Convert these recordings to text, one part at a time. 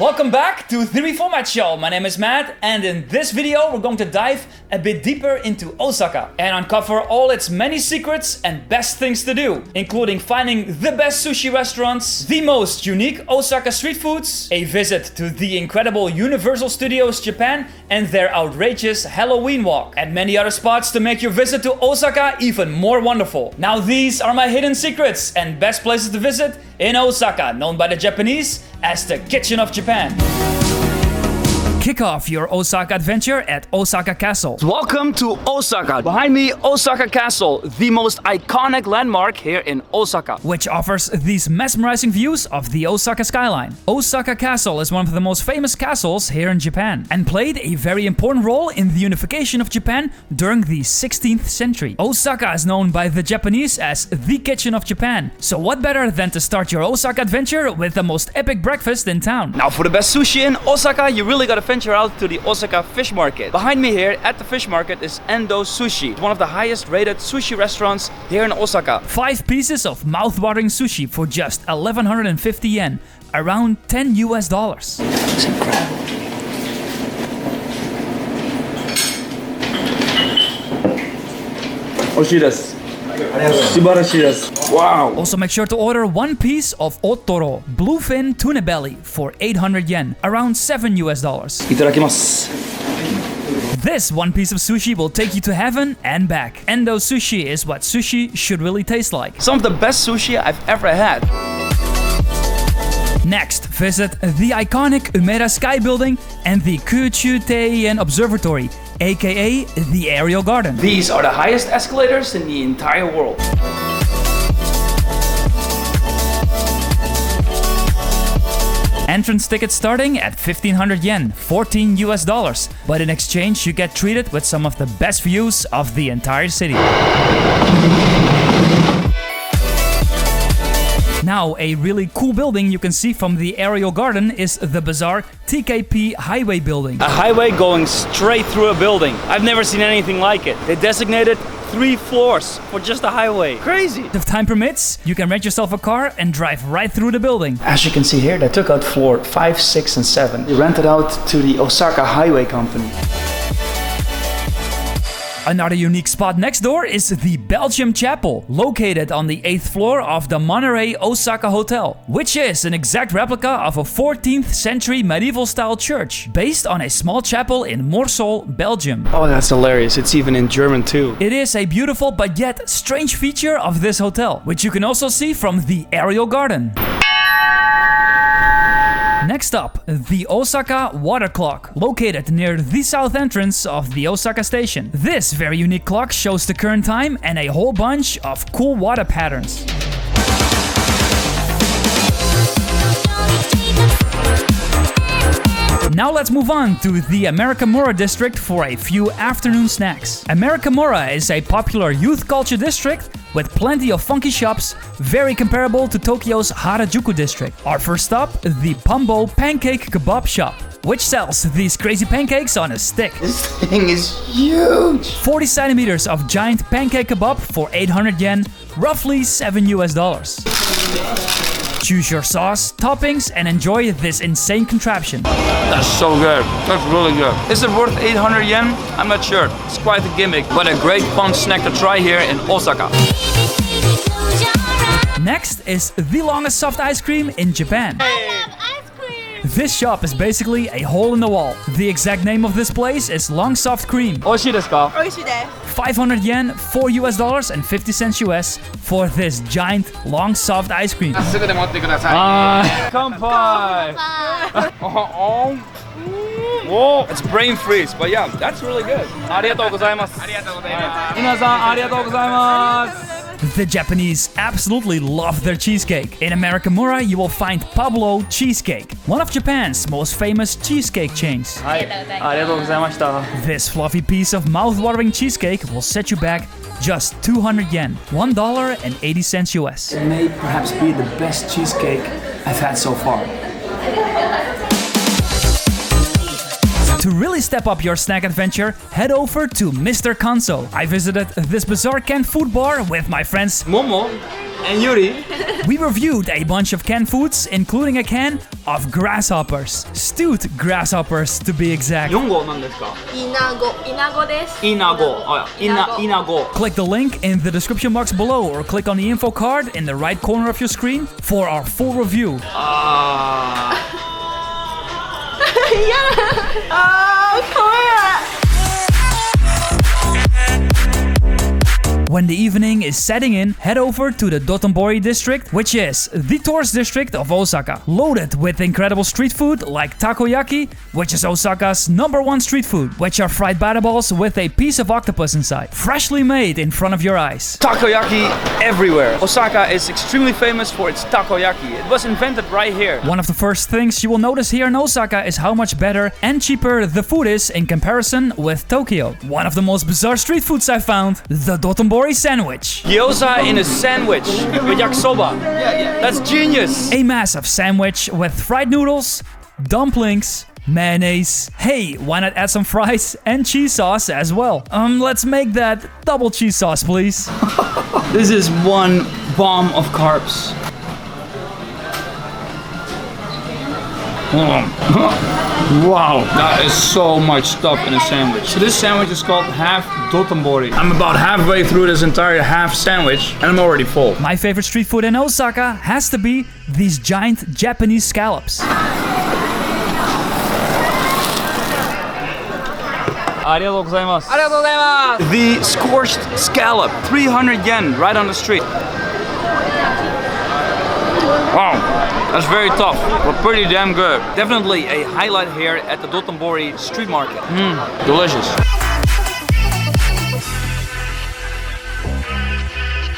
Welcome back to The Reformat Show. My name is Matt, and in this video we're going to dive a bit deeper into Osaka and uncover all its many secrets and best things to do, including finding the best sushi restaurants, the most unique Osaka street foods, a visit to the incredible Universal Studios Japan and their outrageous Halloween walk, and many other spots to make your visit to Osaka even more wonderful. Now these are my hidden secrets and best places to visit in Osaka, known by the Japanese as the Kitchen of Japan. Kick off your Osaka adventure at Osaka Castle. Welcome to Osaka. Behind me, Osaka Castle, the most iconic landmark here in Osaka, which offers these mesmerizing views of the Osaka skyline. Osaka Castle is one of the most famous castles here in Japan and played a very important role in the unification of Japan during the 16th century. Osaka is known by the Japanese as the Kitchen of Japan. So what better than to start your Osaka adventure with the most epic breakfast in town? Now for the best sushi in Osaka, you really gotta venture out to the Osaka fish market. Behind me here at the fish market is Endo Sushi, one of the highest rated sushi restaurants here in Osaka. 5 pieces of mouth-watering sushi for just 1,150 yen, around $10 US. It's incredible. Wow! Also make sure to order 1 piece of otoro, bluefin tuna belly for 800 yen, around $7 US. This 1 piece of sushi will take you to heaven and back. Endo Sushi is what sushi should really taste like. Some of the best sushi I've ever had. Next, visit the iconic Umeda Sky Building and the Kuchuteian Observatory, aka the Aerial Garden. These are the highest escalators in the entire world. Entrance tickets starting at 1,500 yen, $14 US, but in exchange you get treated with some of the best views of the entire city. Now, a really cool building you can see from the Aerial Garden is the bizarre TKP Highway building. A highway going straight through a building. I've never seen anything like it. They designated 3 floors for just a highway. Crazy! If time permits, you can rent yourself a car and drive right through the building. As you can see here, they took out floor 5, 6, and 7. They rented out to the Osaka Highway Company. Another unique spot next door is the Belgium Chapel, located on the 8th floor of the Monterey Osaka Hotel, which is an exact replica of a 14th century medieval style church, based on a small chapel in Morsel, Belgium. Oh, that's hilarious. It's even in German too. It is a beautiful but yet strange feature of this hotel, which you can also see from the Aerial Garden. Next up, the Osaka Water Clock, located near the south entrance of the Osaka station. This very unique clock shows the current time and a whole bunch of cool water patterns. Now let's move on to the Amerikamura district for a few afternoon snacks. Amerikamura is a popular youth culture district with plenty of funky shops, very comparable to Tokyo's Harajuku district. Our first stop, the Panbo Pancake Kebab shop, which sells these crazy pancakes on a stick. This thing is huge! 40 centimeters of giant pancake kebab for 800 yen, roughly $7 US. Choose your sauce, toppings, and enjoy this insane contraption. That's so good. That's really good. Is it worth 800 yen? I'm not sure. It's quite a gimmick, but a great fun snack to try here in Osaka. Next is the longest soft ice cream in Japan. This shop is basically a hole in the wall. The exact name of this place is Long Soft Cream. 美味しいですか? 美味しいです. 500 yen, $4 US and 50 cents US for this giant long soft ice cream. すぐで持ってください. Come by. Whoa, it's brain freeze, but yeah, that's really good. ありがとうございます. ありがとうございます. 皆さんありがとうございます. The Japanese absolutely love their cheesecake. In Amerikamura, you will find Pablo Cheesecake, one of Japan's most famous cheesecake chains. This fluffy piece of mouth-watering cheesecake will set you back just 200 yen, $1.80 US. It may perhaps be the best cheesecake I've had so far. To really step up your snack adventure, head over to Mr. Kanso. I visited this bizarre canned food bar with my friends Momo and Yuri. We reviewed a bunch of canned foods, including a can of grasshoppers. Stewed grasshoppers, to be exact. 日本語なんですか？イナゴです。イナゴ。イナゴ。 Click the link in the description box below or click on the info card in the right corner of your screen for our full review. When the evening is setting in, head over to the Dotonbori district, which is the tourist district of Osaka, loaded with incredible street food like takoyaki, which is Osaka's #1 street food, which are fried batter balls with a piece of octopus inside, freshly made in front of your eyes. Takoyaki everywhere. Osaka is extremely famous for its takoyaki. It was invented right here. One of the first things you will notice here in Osaka is how much better and cheaper the food is in comparison with Tokyo. One of the most bizarre street foods I found, the Dotonbori sandwich. Gyoza in a sandwich with yakisoba. That's genius. A massive sandwich with fried noodles, dumplings, mayonnaise. Hey, why not add some fries and cheese sauce as well? Let's make that double cheese sauce, please. This is one bomb of carbs. Wow, that is so much stuff in a sandwich. So this sandwich is called half Dotonbori. I'm about halfway through this entire half sandwich and I'm already full. My favorite street food in Osaka has to be these giant Japanese scallops. The scorched scallop, 300 yen right on the street. Wow, that's very tough, but pretty damn good. Definitely a highlight here at the Dotonbori street market. Delicious.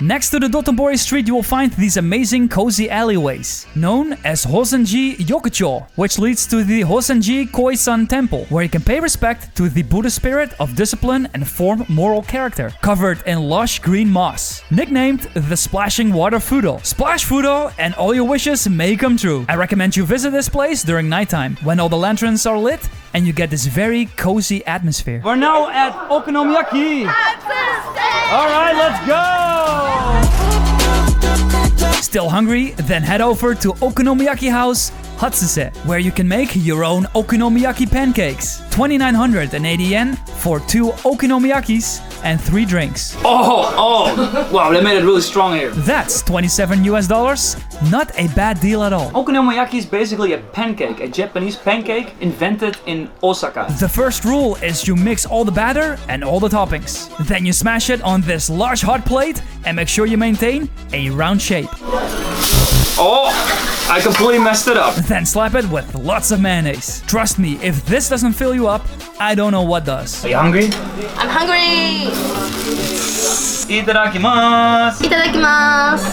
Next to the Dotonbori street, you will find these amazing cozy alleyways, known as Hosenji Yokocho, which leads to the Hosenji Koisan Temple, where you can pay respect to the Buddhist spirit of discipline and form moral character, covered in lush green moss. Nicknamed the Splashing Water Fudo. Splash Fudo and all your wishes may come true. I recommend you visit this place during nighttime, when all the lanterns are lit and you get this very cozy atmosphere. We're now at Okonomiyaki. Alright, let's go! Still hungry? Then head over to Okonomiyaki House Hatsuse, where you can make your own okonomiyaki pancakes. 2,980 yen for 2 okonomiyakis and 3 drinks. Oh, wow, they made it really strong here. That's $27 US. Not a bad deal at all. Okonomiyaki is basically a pancake, a Japanese pancake invented in Osaka. The first rule is you mix all the batter and all the toppings. Then you smash it on this large hot plate and make sure you maintain a round shape. Oh, I completely messed it up. Then slap it with lots of mayonnaise. Trust me, if this doesn't fill you up, I don't know what does. Are you hungry? I'm hungry. Itadakimasu. Itadakimasu.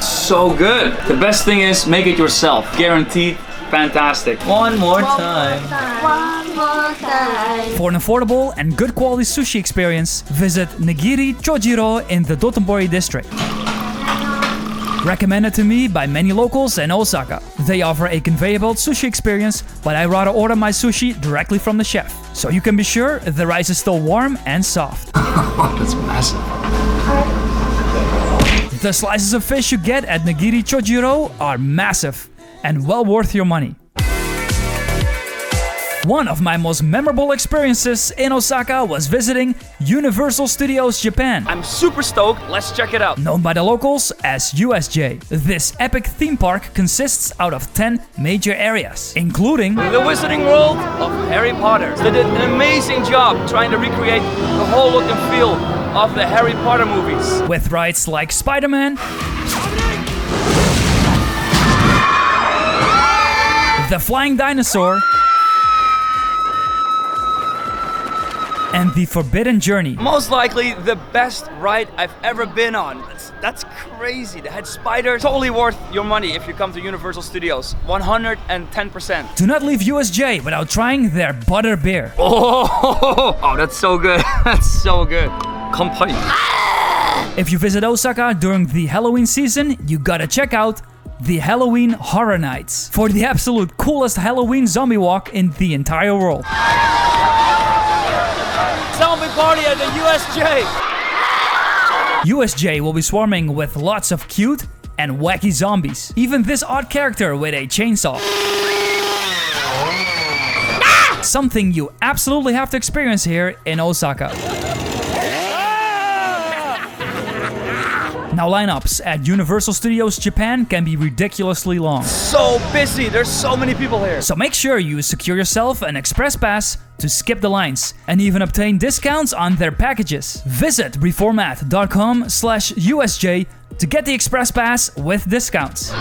So good. The best thing is make it yourself. Guaranteed fantastic. One more time. One more time. For an affordable and good quality sushi experience, visit Nigiri Chojiro in the Dotonbori district. Recommended to me by many locals in Osaka. They offer a conveyor belt sushi experience, but I rather order my sushi directly from the chef, so you can be sure the rice is still warm and soft. That's massive. The slices of fish you get at Nigiri Chojiro are massive and well worth your money. One of my most memorable experiences in Osaka was visiting Universal Studios Japan. I'm super stoked. Let's check it out. Known by the locals as USJ. This epic theme park consists out of 10 major areas, including the Wizarding World of Harry Potter. They did an amazing job trying to recreate the whole look and feel of the Harry Potter movies. With rides like Spider-Man, the Flying Dinosaur, and the Forbidden Journey. Most likely the best ride I've ever been on. That's crazy. They had spiders. Totally worth your money if you come to Universal Studios. 110%. Do not leave USJ without trying their butter beer. Oh, that's so good. That's so good. Kampai. If you visit Osaka during the Halloween season, you gotta check out the Halloween Horror Nights for the absolute coolest Halloween zombie walk in the entire world. Zombie party at the USJ. USJ will be swarming with lots of cute and wacky zombies. Even this odd character with a chainsaw. Something you absolutely have to experience here in Osaka. Now lineups at Universal Studios Japan can be ridiculously long. So busy, there's so many people here. So make sure you secure yourself an express pass to skip the lines and even obtain discounts on their packages. Visit reformat.com/USJ to get the express pass with discounts.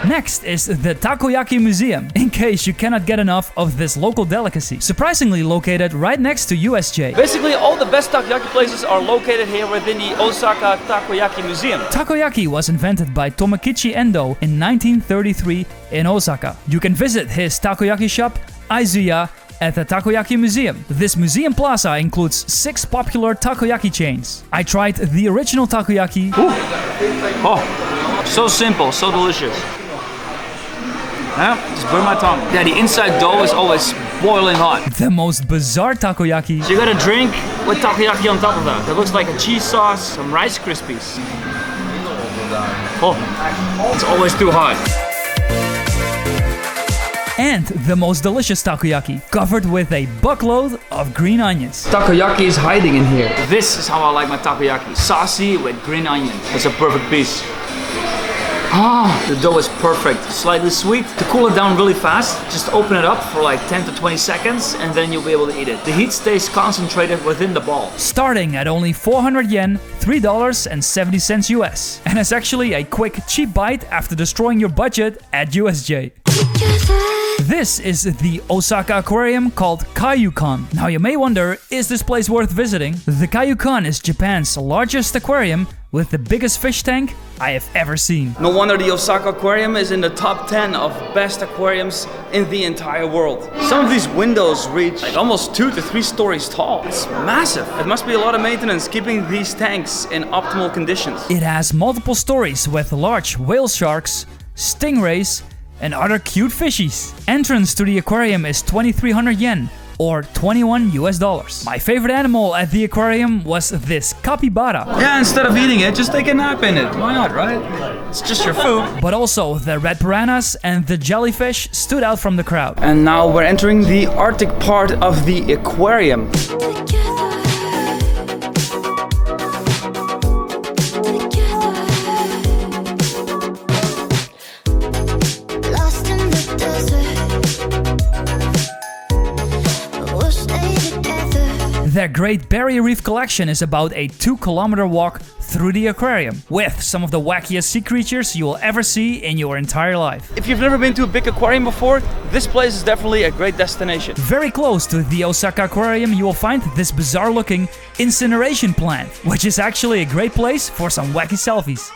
Next is the Takoyaki Museum, in case you cannot get enough of this local delicacy. Surprisingly located right next to USJ. Basically, all the best takoyaki places are located here within the Osaka Takoyaki Museum. Takoyaki was invented by Tomokichi Endo in 1933 in Osaka. You can visit his takoyaki shop, Aizuya, at the Takoyaki Museum. This museum plaza includes 6 popular takoyaki chains. I tried the original takoyaki. Ooh. Oh, so simple, so delicious. Just burn my tongue. Yeah, the inside dough is always boiling hot. The most bizarre takoyaki. So you got a drink with takoyaki on top of that. That looks like a cheese sauce, some Rice Krispies. Oh, it's always too hot. And the most delicious takoyaki, covered with a buckload of green onions. Takoyaki is hiding in here. This is how I like my takoyaki. Saucy with green onion. It's a perfect piece. Ah, the dough is perfect. Slightly sweet. To cool it down really fast, just open it up for like 10 to 20 seconds and then you'll be able to eat it. The heat stays concentrated within the ball. Starting at only 400 yen, $3.70 US. And it's actually a quick, cheap bite after destroying your budget at USJ. This is the Osaka Aquarium called Kaiyukan. Now you may wonder, is this place worth visiting? The Kaiyukan is Japan's largest aquarium with the biggest fish tank I have ever seen. No wonder the Osaka Aquarium is in the top 10 of best aquariums in the entire world. Some of these windows reach like almost 2 to 3 stories tall. It's massive. It must be a lot of maintenance keeping these tanks in optimal conditions. It has multiple stories with large whale sharks, stingrays, and other cute fishies. Entrance to the aquarium is 2,300 yen, or $21 US. My favorite animal at the aquarium was this capybara. Yeah, instead of eating it, just take a nap in it. Why not, right? It's just your food. But also the red piranhas and the jellyfish stood out from the crowd. And now we're entering the Arctic part of the aquarium. Their Great Barrier Reef collection is about a 2-kilometer walk through the aquarium, with some of the wackiest sea creatures you will ever see in your entire life. If you've never been to a big aquarium before, this place is definitely a great destination. Very close to the Osaka Aquarium, you will find this bizarre-looking incineration plant, which is actually a great place for some wacky selfies.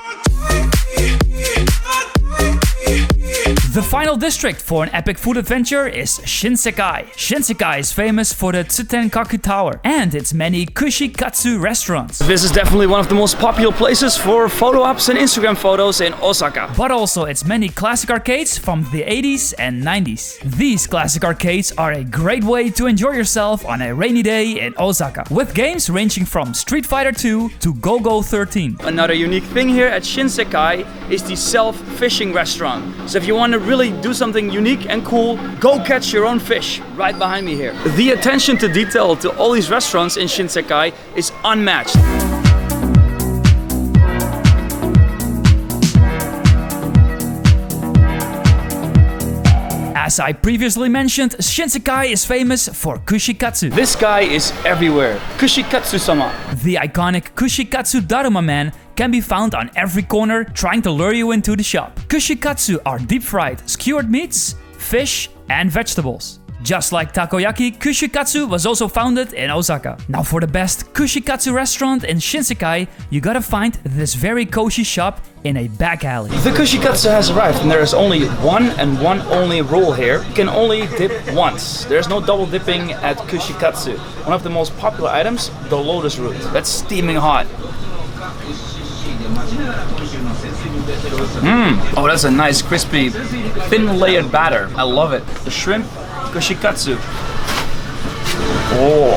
The final district for an epic food adventure is Shinsekai. Shinsekai is famous for the Tsutenkaku Tower and its many Kushikatsu restaurants. This is definitely one of the most popular places for photo ops and Instagram photos in Osaka. But also its many classic arcades from the 80s and 90s. These classic arcades are a great way to enjoy yourself on a rainy day in Osaka, with games ranging from Street Fighter 2 to Go-Go 13. Another unique thing here at Shinsekai is the self-fishing restaurant. So if you want to really do something unique and cool, go catch your own fish right behind me here. The attention to detail to all these restaurants in Shinsekai is unmatched. As I previously mentioned, Shinsekai is famous for Kushikatsu. This guy is everywhere. Kushikatsu-sama. The iconic Kushikatsu Daruma man can be found on every corner trying to lure you into the shop. Kushikatsu are deep-fried, skewered meats, fish, and vegetables. Just like takoyaki, Kushikatsu was also founded in Osaka. Now for the best Kushikatsu restaurant in Shinsekai, you gotta find this very cozy shop in a back alley. The Kushikatsu has arrived and there is only one and one only rule here. You can only dip once. There's no double dipping at Kushikatsu. One of the most popular items, the lotus root. That's steaming hot. Oh, that's a nice crispy, thin layered batter. I love it. The shrimp Kushikatsu. Oh,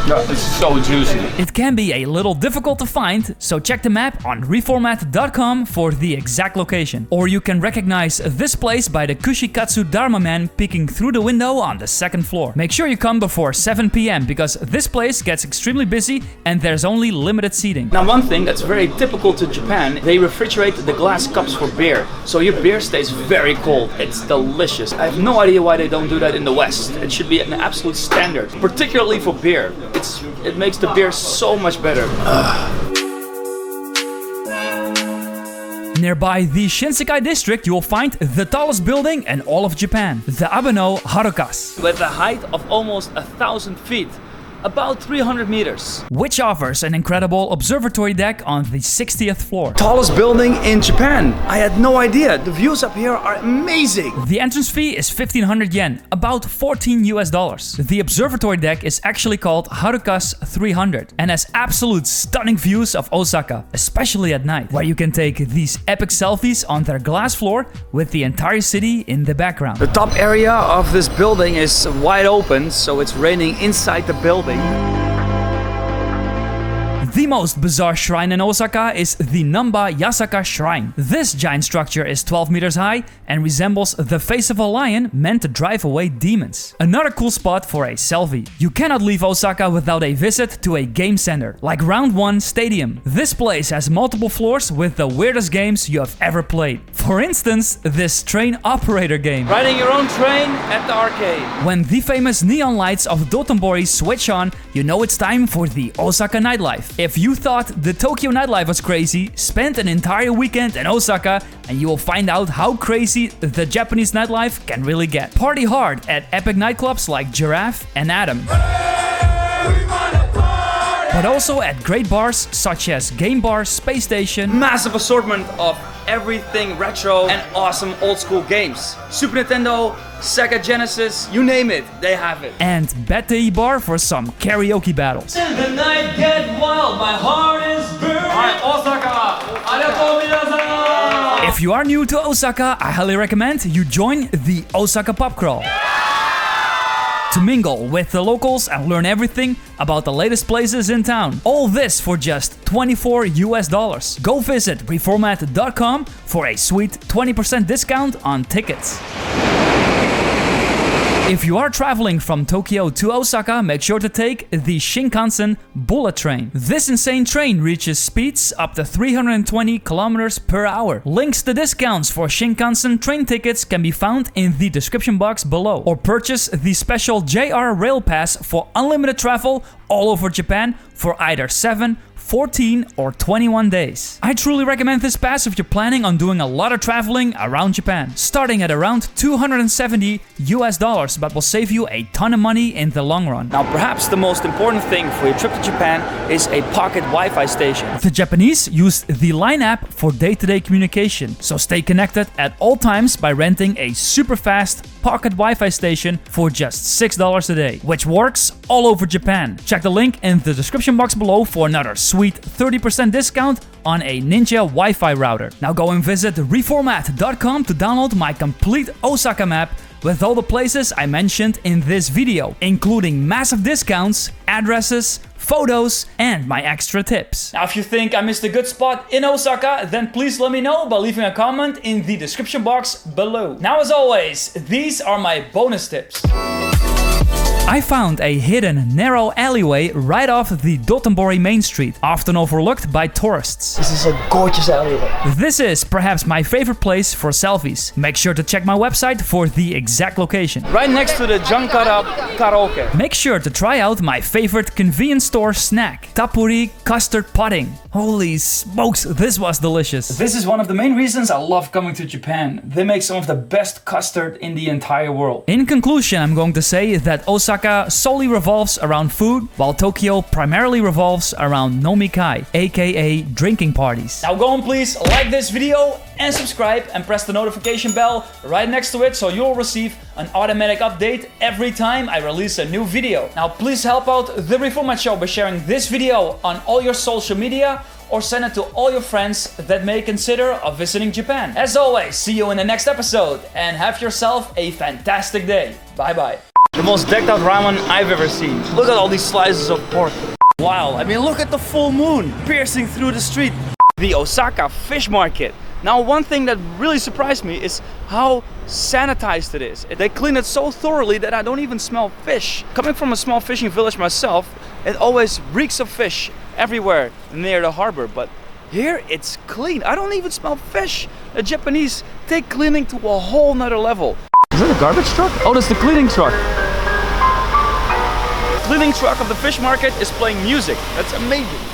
that is so juicy. It can be a little difficult to find, so check the map on reformat.com for the exact location. Or you can recognize this place by the Kushikatsu Dharma man peeking through the window on the second floor. Make sure you come before 7 p.m. because this place gets extremely busy and there's only limited seating. Now, one thing that's very typical to Japan, they refrigerate the glass cups for beer, so your beer stays very cold. It's delicious. I have no idea why they don't do that in the West. It should be an absolute standard, particularly for beer. It makes the beer so much better. Nearby the Shinsekai district, you will find the tallest building in all of Japan, the Abeno Harukas, With a height of almost 1,000 feet. About 300 meters. which offers an incredible observatory deck on the 60th floor. Tallest building in Japan. I had no idea. The views up here are amazing. The entrance fee is 1,500 yen, about $14 US. The observatory deck is actually called Harukas 300 and has absolute stunning views of Osaka, especially at night, where you can take these epic selfies on their glass floor with the entire city in the background. The top area of this building is wide open, so it's raining inside the building. The most bizarre shrine in Osaka is the Numba Yessica shrine. This giant structure is 12 meters high and resembles the face of a lion meant to drive away demons. Another cool spot for a selfie. You cannot leave Osaka without a visit to a game center, like Round 1 Stadium. This place has multiple floors with the weirdest games you have ever played. For instance, this train operator game. Riding your own train at the arcade. When the famous neon lights of Dotonbori switch on, you know it's time for the Osaka nightlife. If you thought the Tokyo nightlife was crazy, spend an entire weekend in Osaka and you will find out how crazy the Japanese nightlife can really get. Party hard at epic nightclubs like Giraffe and Atom. But also at great bars such as Game Bar, Space Station, Massive assortment of everything retro and awesome old school games. Super Nintendo, Sega Genesis, you name it, they have it. and Bette Bar for some karaoke battles. And the night get wild, my heart is burning. Alright, Osaka, arigatou minasan. If you are new to Osaka, I highly recommend you join the Osaka Pub Crawl to mingle with the locals and learn everything about the latest places in town. All this for just $24 US. Go visit reformat.com for a sweet 20% discount on tickets. If you are traveling from Tokyo to Osaka, make sure to take the Shinkansen bullet train. This insane train reaches speeds up to 320 kilometers per hour. Links to discounts for Shinkansen train tickets can be found in the description box below. Or purchase the special JR Rail Pass for unlimited travel all over Japan for either 7, 14 or 21 days. I truly recommend this pass if you're planning on doing a lot of traveling around Japan, starting at around $270 US, but will save you a ton of money in the long run. Now, perhaps the most important thing for your trip to Japan is a pocket Wi-Fi station. The Japanese use the Line app for day-to-day communication, so stay connected at all times by renting a super fast pocket Wi-Fi station for just $6 a day, which works all over Japan. Check the link in the description box below for another sweet 30% discount on a Ninja Wi-Fi router. Now go and visit reformat.com to download my complete Osaka map with all the places I mentioned in this video, including massive discounts, addresses, photos, and my extra tips. Now, if you think I missed a good spot in Osaka, then please let me know by leaving a comment in the description box below. Now, as always, these are my bonus tips. I found a hidden, narrow alleyway right off the Dotonbori main street, often overlooked by tourists. This is a gorgeous alleyway. This is perhaps my favorite place for selfies. Make sure to check my website for the exact location. Right next to the Jankara karaoke. Make sure to try out my favorite convenience store snack, tapuri custard pudding. Holy smokes, this was delicious. This is one of the main reasons I love coming to Japan. They make some of the best custard in the entire world. In conclusion, I'm going to say that Osaka solely revolves around food, while Tokyo primarily revolves around nomikai, aka drinking parties. Now go on, please like this video and subscribe and press the notification bell right next to it so you'll receive an automatic update every time I release a new video. Now please help out the Reformat Show by sharing this video on all your social media or send it to all your friends that may consider visiting Japan. As always, see you in the next episode and have yourself a fantastic day. Bye bye. most decked out ramen I've ever seen. Look at all these slices of pork. Wow, I mean, look at the full moon piercing through the street. The Osaka Fish Market. Now, one thing that really surprised me is how sanitized it is. They clean it so thoroughly that I don't even smell fish. Coming from a small fishing village myself, it always reeks of fish everywhere near the harbor, but here it's clean. I don't even smell fish. The Japanese take cleaning to a whole nother level. Is that a garbage truck? Oh, that's the cleaning truck. The cleaning truck of the fish market is playing music. That's amazing.